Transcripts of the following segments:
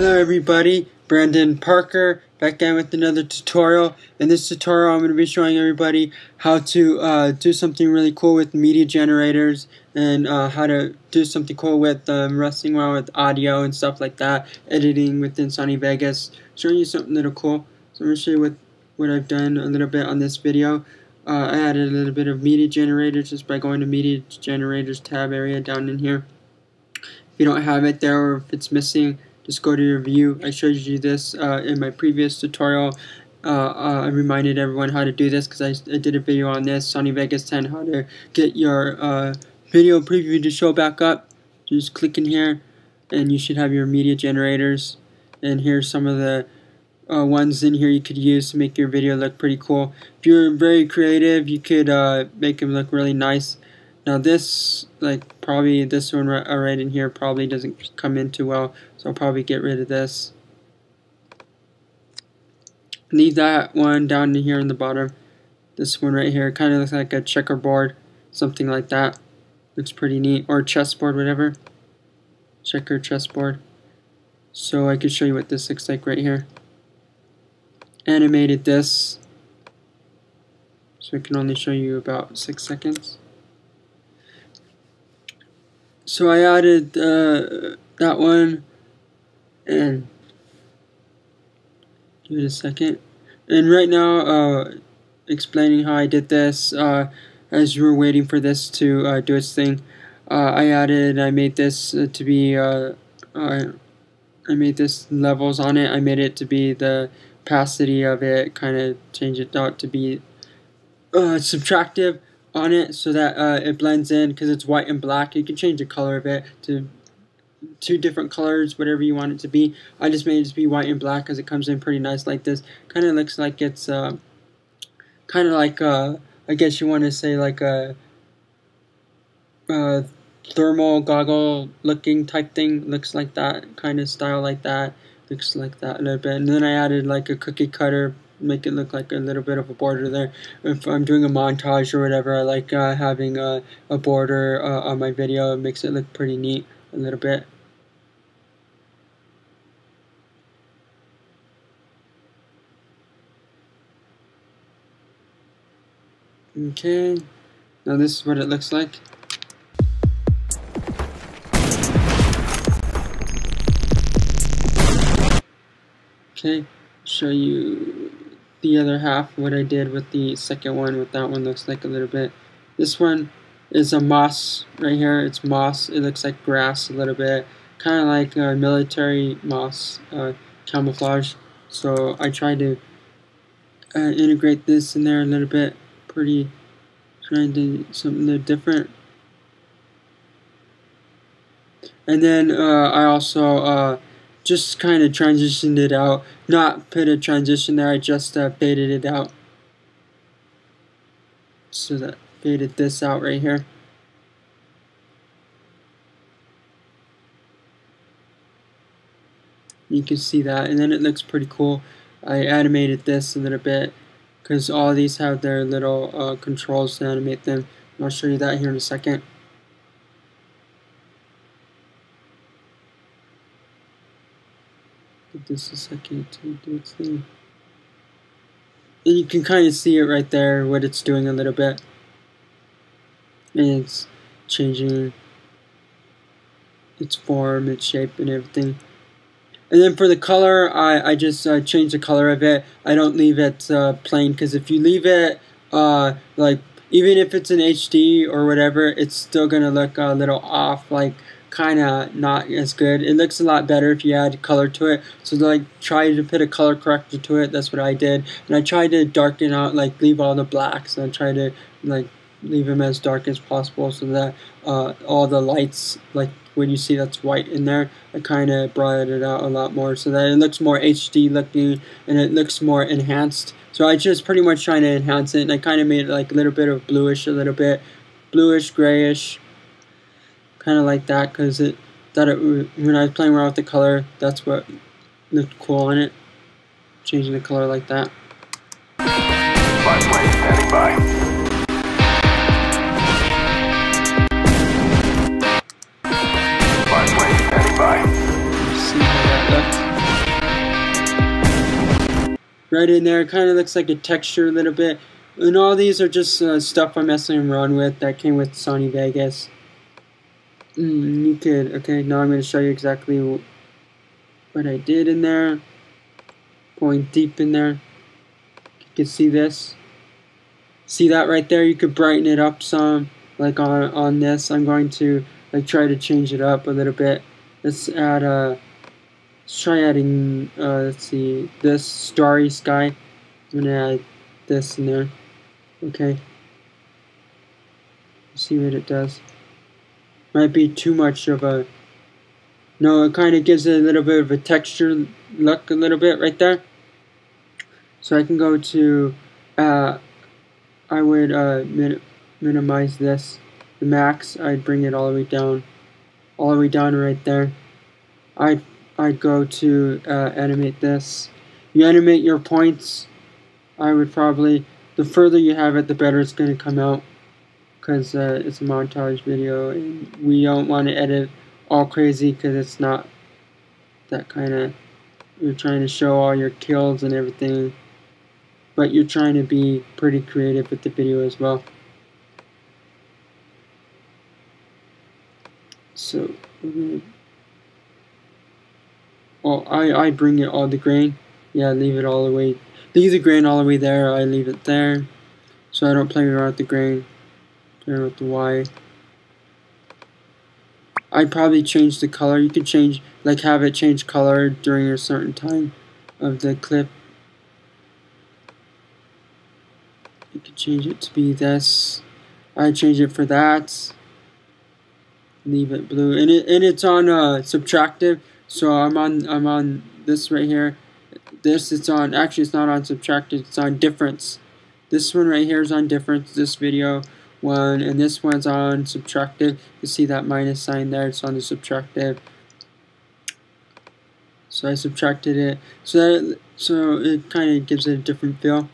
Hello everybody, Brandon Parker back again with another tutorial. In this tutorial I'm going to be showing everybody how to do something really cool with media generators and how to do something cool with messing around with audio and stuff like that, editing within Sony Vegas, showing you something little cool. So I'm going to show you what I've done a little bit on this video. I added a little bit of media generators just by going to media generators tab area down in here. If you don't have it there or if it's missing, just go to your view. I showed you this in my previous tutorial. I reminded everyone how to do this because I did a video on this, Sony Vegas 10, how to get your video preview to show back up. Just click in here and you should have your media generators. And here's some of the ones in here you could use to make your video look pretty cool. If you're very creative, you could make them look really nice. Now this, probably this one right in here probably doesn't come in too well, so I'll probably get rid of this. Leave that one down in here in the bottom. This one right here kind of looks like a checkerboard, something like that. Looks pretty neat, or chessboard, whatever. Checker chessboard. So I could show you what this looks like right here. Animated this, so I can only show you about 6 seconds. So I added that one, and give it a second. And right now, explaining how I did this, as you were waiting for this to do its thing, I made this to be, I made this levels on it. I made it to be the opacity of it, kind of change it out to be subtractive on it so that it blends in, because it's white and black. You can change the color of it to 2 different colors, whatever you want it to be. I just made it to be white and black because it comes in pretty nice like this. Kind of looks like it's kind of like I guess you want to say like a thermal goggle looking type thing. Looks like that kind of style, like that. Looks like that a little bit. And then I added like a cookie cutter, make it look like a little bit of a border there. If I'm doing a montage or whatever, I like having a border on my video. It makes it look pretty neat a little bit. Okay, now this is what it looks like. Okay, show you the other half, what I did with the second one, what that one looks like a little bit. This one is a moss right here. It's moss. It looks like grass a little bit, kind of like military moss camouflage. So I tried to integrate this in there a little bit, trying to do something a little different. And then I also just kind of transitioned it out, not put a transition there, I just faded it out. So that faded this out right here. You can see that, and then it looks pretty cool. I animated this a little bit because all of these have their little controls to animate them. And I'll show you that here in a second. Give this a second to do its thing. And you can kind of see it right there, what it's doing a little bit. And it's changing its form, its shape, and everything. And then for the color, I just change the color of it. I don't leave it plain, because if you leave it, even if it's in HD or whatever, it's still going to look a little off, kind of not as good. It looks a lot better if you add color to it. So try to put a color corrector to it. That's what I did. And I tried to darken out, leave all the blacks. And I tried to leave them as dark as possible so that all the lights, when you see that's white in there, I kind of brought it out a lot more so that it looks more HD looking and it looks more enhanced. So I just pretty much trying to enhance it, and I kind of made it a little bit of bluish, bluish, grayish, kind of like that, because when I was playing around with the color, that's what looked cool on it. Changing the color like that. Spy standing by. See how that looks. right in there. It kind of looks like a texture a little bit. And all these are just stuff I'm messing around with that came with Sony Vegas. You could, okay, now I'm going to show you exactly what I did in there. Going deep in there. You can see this. See that right there? You could brighten it up some. Like on this, I'm going to like try to change it up a little bit. Let's add let's try adding let's see, this starry sky. I'm gonna add this in there. Okay. See what it does. Might be too much of a, no, it kind of gives it a little bit of a texture look a little bit right there. So I can go to I would minimize this, the max. I'd bring it all the way down right there. I'd go to animate this. You animate your points. I would probably, the further you have it, the better it's going to come out, because it's a montage video, and we don't want to edit all crazy because it's not that kind of. You're trying to show all your kills and everything, but you're trying to be pretty creative with the video as well. So we're gonna, oh, I bring it all the grain. Yeah, leave it all the way. Leave the grain all the way there. I leave it there, so I don't play around with the grain. Play around with the Y. I'd probably change the color. You could change, like, have it change color during a certain time of the clip. You could change it to be this. I change it for that. Leave it blue, and it's on subtractive. So I'm on this right here. This, it's on, actually it's not on subtractive. It's on difference. This one right here is on difference. This video one, and this one's on subtractive. You see that minus sign there? It's on the subtractive. So I subtracted it. So it kind of gives it a different feel. You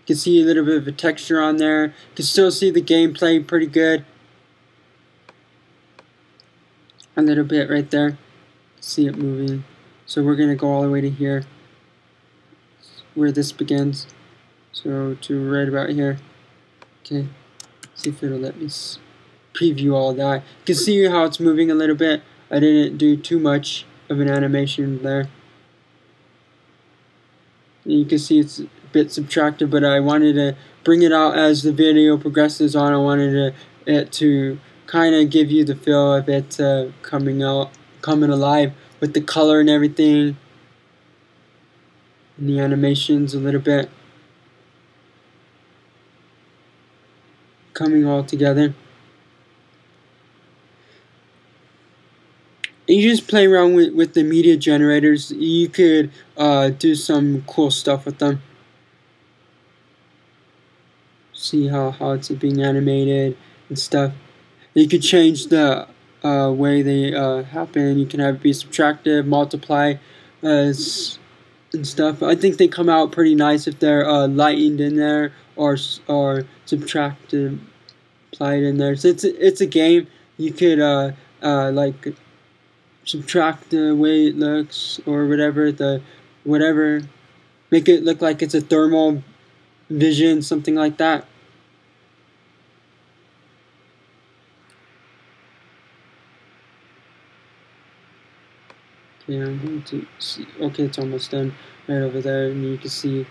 can see a little bit of a texture on there. You can still see the gameplay pretty good. A little bit right there. See it moving. So we're gonna go all the way to here, where this begins. So to right about here. Okay. See if it'll let me preview all that. You can see how it's moving a little bit. I didn't do too much of an animation there. And you can see it's a bit subtractive, but I wanted to bring it out as the video progresses on. I wanted it to kind of give you the feel of it coming alive with the color and everything, and the animations a little bit coming all together. And you just play around with the media generators. You could do some cool stuff with them. See how it's being animated and stuff. You could change the way they happen. You can have it be subtractive, multiply, and stuff. I think they come out pretty nice if they're lightened in there or subtractive, applied in there. So it's a game. You could like subtract the way it looks or whatever, make it look like it's a thermal vision, something like that. Okay, I'm going to see. Okay, it's almost done right over there, and you can see.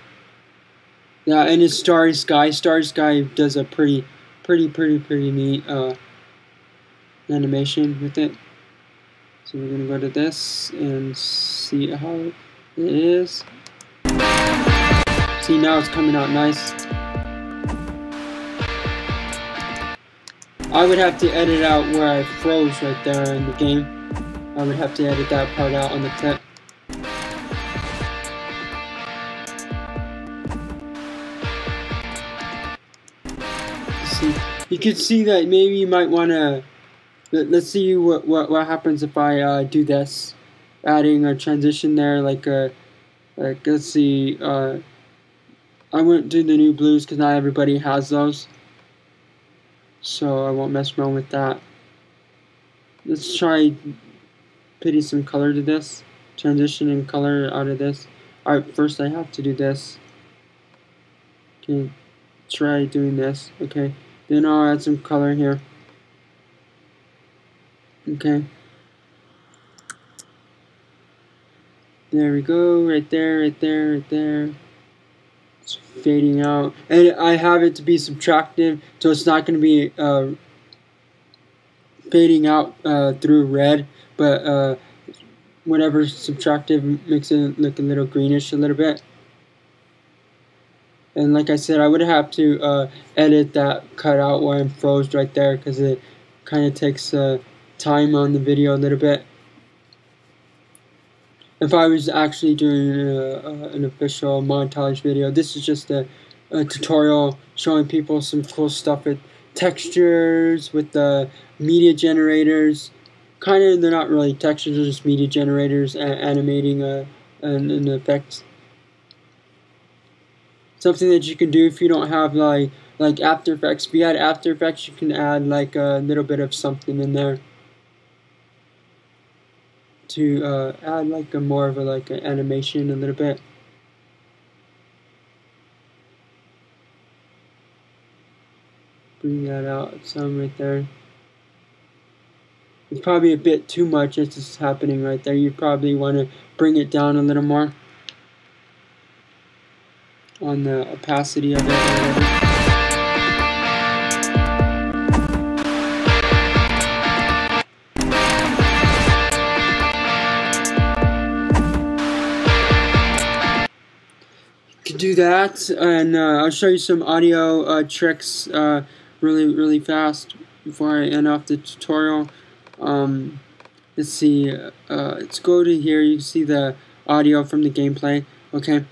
Yeah, and it's Starry Sky. Starry Sky does a pretty neat animation with it. So we're gonna go to this and see how it is. See, now it's coming out nice. I would have to edit out where I froze right there in the game. I would have to edit that part out on the clip. See, you can see that maybe you might want to. Let's see what happens if I do this, adding a transition there, like let's see. I won't do the new blues because not everybody has those, so I won't mess around with that. Let's try putting some color to this, transition and color out of this. Alright, first I have to do this. Okay, try doing this. Okay, then I'll add some color here. Okay, there we go, right there, right there, right there. It's fading out, and I have it to be subtractive, so it's not going to be fading out through red, but whatever subtractive makes it look a little greenish a little bit. And like I said, I would have to edit that cutout where I'm froze right there, because it kind of takes time on the video a little bit. If I was actually doing an official montage video, this is just a tutorial showing people some cool stuff with textures, with the media generators. Kind of, they're not really textures, they're just media generators animating an effect. Something that you can do if you don't have like After Effects. If you add After Effects, you can add like a little bit of something in there to add like a more of a an animation a little bit. Bring that out some right there. It's probably a bit too much as it's happening right there. You probably want to bring it down a little more on the opacity of it or whatever. Do that, and I'll show you some audio tricks really fast before I end off the tutorial. Let's see, let's go to here. You can see the audio from the gameplay. Okay,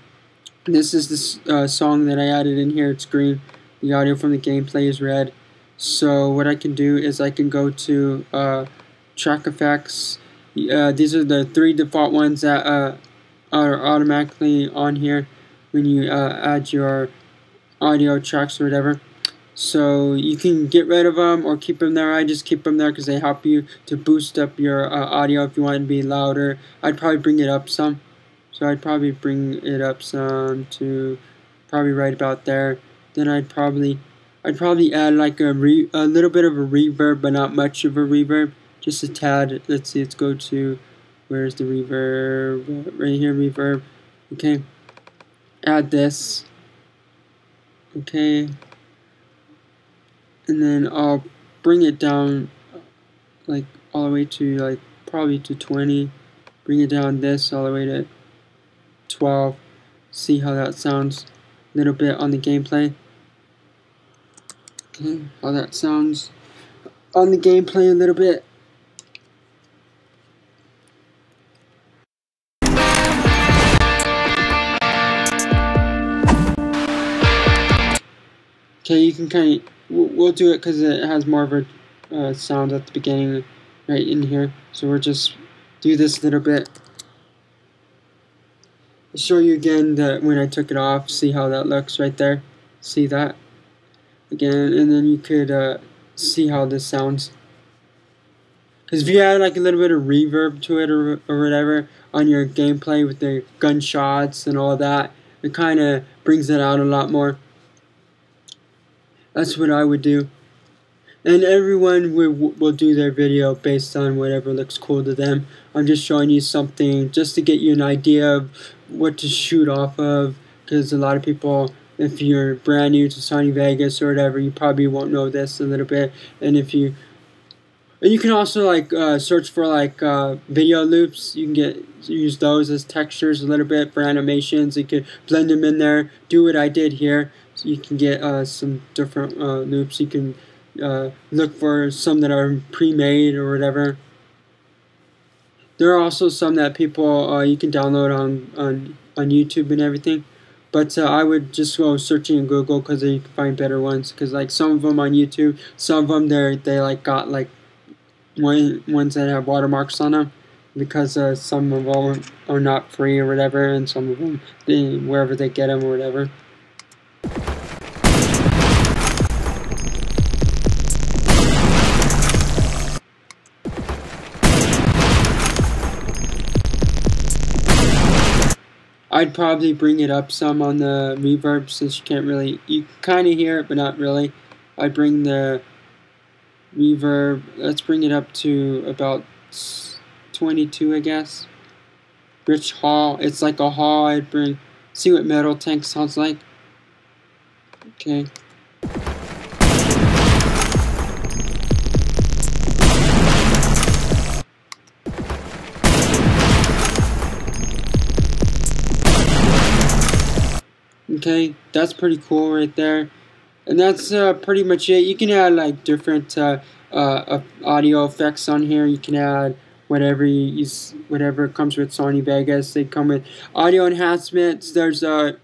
this is this song that I added in here. It's green. The audio from the gameplay is red. So what I can do is I can go to track effects. These are the 3 default ones that are automatically on here when you add your audio tracks or whatever. So you can get rid of them or keep them there. I just keep them there because they help you to boost up your audio if you want it to be louder. I'd probably bring it up some. So I'd probably bring it up some to probably right about there. Then I'd probably add like a little bit of a reverb, but not much of a reverb. Just a tad. Let's see, let's go to, where's the reverb? Right here, reverb. Okay. Add this. Okay. And then I'll bring it down like all the way to like probably to 20. Bring it down this all the way to 12. See how that sounds a little bit on the gameplay. Okay, how that sounds on the gameplay a little bit. Okay, you can kind of, we'll do it because it has more of a sound at the beginning right in here. So we'll just do this a little bit. I'll show you again that when I took it off, see how that looks right there. See that? Again, and then you could see how this sounds. Because if you add like a little bit of reverb to it or whatever on your gameplay with the gunshots and all that, it kind of brings it out a lot more. That's what I would do. And everyone will do their video based on whatever looks cool to them. I'm just showing you something just to get you an idea of what to shoot off of. Because a lot of people, if you're brand new to Sony Vegas or whatever, you probably won't know this a little bit. And you can also like search for like video loops. You can use those as textures a little bit for animations. You can blend them in there. Do what I did here. So you can get some different loops. You can look for some that are pre-made or whatever. There are also some that people you can download on YouTube and everything. But I would just go searching in Google because you can find better ones. Because like some of them on YouTube, some of them they like got like ones that have watermarks on them. Because some of them are not free or whatever, and some of them wherever they get them or whatever. I'd probably bring it up some on the reverb since you can't really, you kind of hear it but not really. I'd bring the reverb, let's bring it up to about 22 I guess. Rich hall, it's like a hall. I'd bring, see what metal tank sounds like. Okay. Okay, that's pretty cool right there. And that's pretty much it. You can add like different audio effects on here. You can add whatever you use, whatever comes with Sony Vegas. They come with audio enhancements. There's a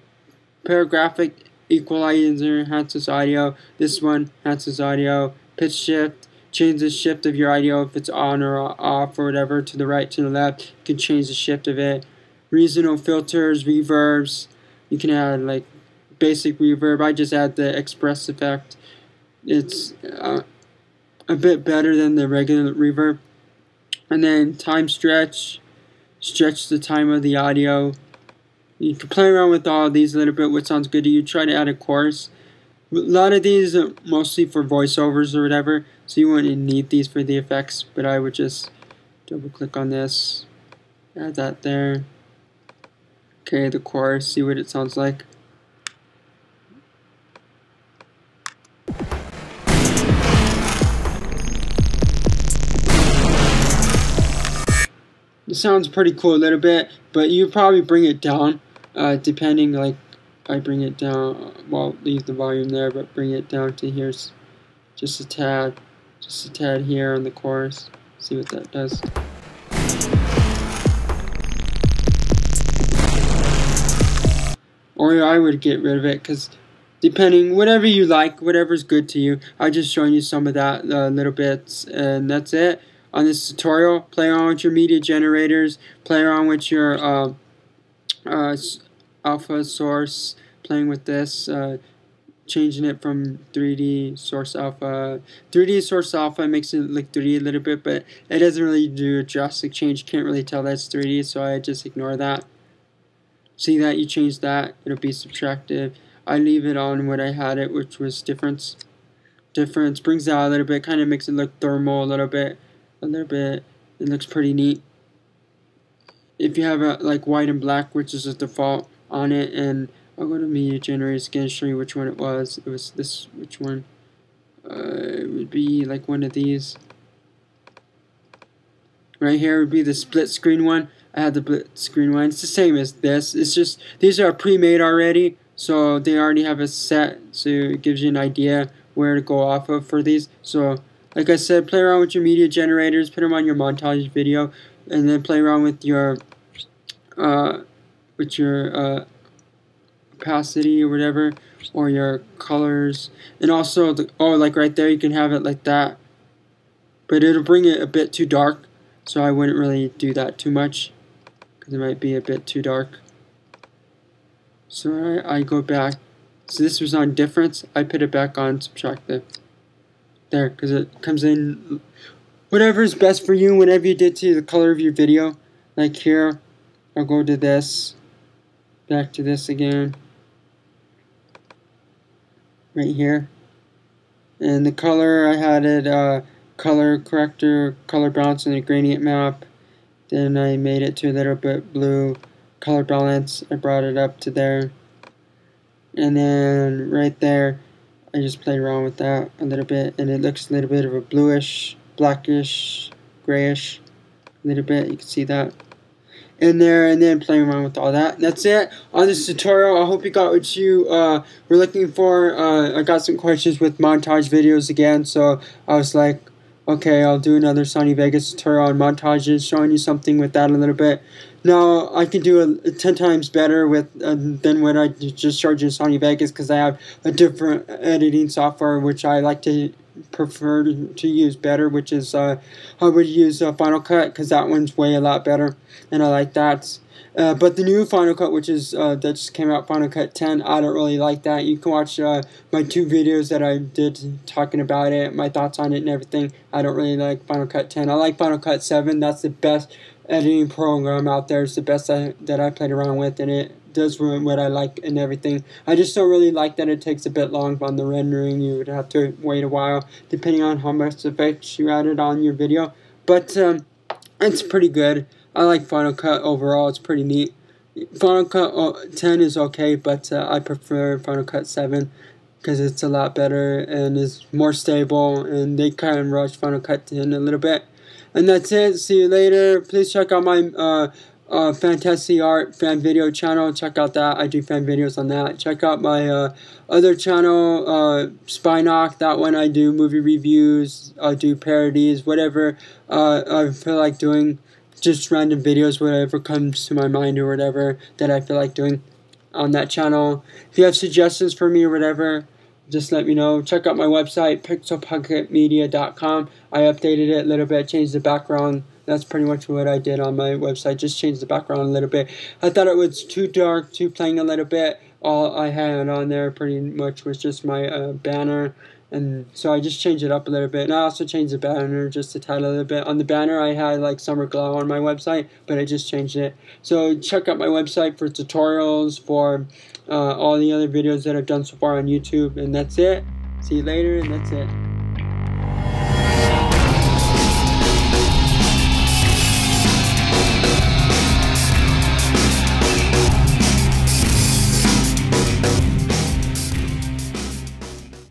paragraphic equalizer, enhances audio. This one enhances audio. Pitch shift, change the shift of your audio if it's on or off or whatever, to the right, to the left. You can change the shift of it. Regional filters, reverbs. You can add like basic reverb. I just add the express effect. It's a bit better than the regular reverb. And then time stretch the time of the audio. You can play around with all of these a little bit, what sounds good to you. Try to add a chorus. A lot of these are mostly for voiceovers or whatever, so you wouldn't need these for the effects, but I would just double click on this, add that there. Okay, the chorus, see what it sounds like. It sounds pretty cool a little bit, but you probably bring it down, depending, like, I bring it down, well, leave the volume there, but bring it down to here, just a tad here on the chorus, see what that does. Or I would get rid of it, because depending, whatever you like, whatever's good to you. I'm just showing you some of that little bits, and that's it. On this tutorial, play around with your media generators, play around with your alpha source, playing with this, changing it from 3D source alpha. 3D source alpha makes it look 3D a little bit, but it doesn't really do a drastic change. You can't really tell that's 3D, so I just ignore that. See that? You change that, it'll be subtractive. I leave it on what I had it, which was difference. Difference brings it out a little bit, kind of makes it look thermal a little bit. It looks pretty neat. If you have a like white and black, which is a default on it, and I'll go to media generators again, show you which one it was. It was this, which one? It would be like one of these. Right here would be the split screen one. I had the split screen one. It's the same as this. It's just these are pre-made already, so they already have a set, so it gives you an idea where to go off of for these. So like I said, play around with your media generators, put them on your montage video, and then play around with your opacity or whatever, or your colors, and also like right there you can have it like that, but it'll bring it a bit too dark, so I wouldn't really do that too much because it might be a bit too dark. So I go back. So this was on difference. I put it back on subtractive. There, because it comes in whatever is best for you, whatever you did to the color of your video. Like here, I'll go to this, back to this again, right here. And the color, I had it color corrector, color balance, and a gradient map. Then I made it to a little bit blue. Color balance, I brought it up to there. And then right there, I just played around with that a little bit, and it looks a little bit of a bluish, blackish, grayish, a little bit. You can see that in there, and then playing around with all that. That's it on this tutorial. I hope you got what you were looking for. I got some questions with montage videos again, so I was like, okay, I'll do another Sony Vegas tutorial on montages, showing you something with that a little bit. Now, I can do 10 times better with than what I just showed you in Sony Vegas, because I have a different editing software which I like to prefer to use better, which is I would use Final Cut, because that one's way a lot better, and I like that. But the new Final Cut, which is that just came out, Final Cut 10, I don't really like that. You can watch my 2 videos that I did talking about it, my thoughts on it and everything. I don't really like Final Cut 10. I like Final Cut 7. That's the best editing program out there. It's the best that I played around with, and does what I like and everything. I just don't really like that it takes a bit long on the rendering. You would have to wait a while depending on how much effects you added on your video. But it's pretty good. I like Final Cut overall. It's pretty neat. Final Cut 10 is okay, but I prefer Final Cut 7 because it's a lot better and is more stable, and they kind of rushed Final Cut 10 a little bit. And that's it. See you later. Please check out my Fantasy Art fan video channel. Check out that. I do fan videos on that. Check out my other channel, Spinock. That one I do movie reviews. I do parodies, whatever I feel like doing. Just random videos, whatever comes to my mind or whatever that I feel like doing on that channel. If you have suggestions for me or whatever, just let me know. Check out my website, pixelpocketmedia.com. I updated it a little bit, changed the background. That's pretty much what I did on my website, just changed the background a little bit. I thought it was too dark, too plain a little bit. All I had on there pretty much was just my banner. And so I just changed it up a little bit. And I also changed the banner, just the title a little bit. On the banner, I had like Summer Glow on my website, but I just changed it. So check out my website for tutorials, for all the other videos that I've done so far on YouTube. And that's it. See you later, and that's it.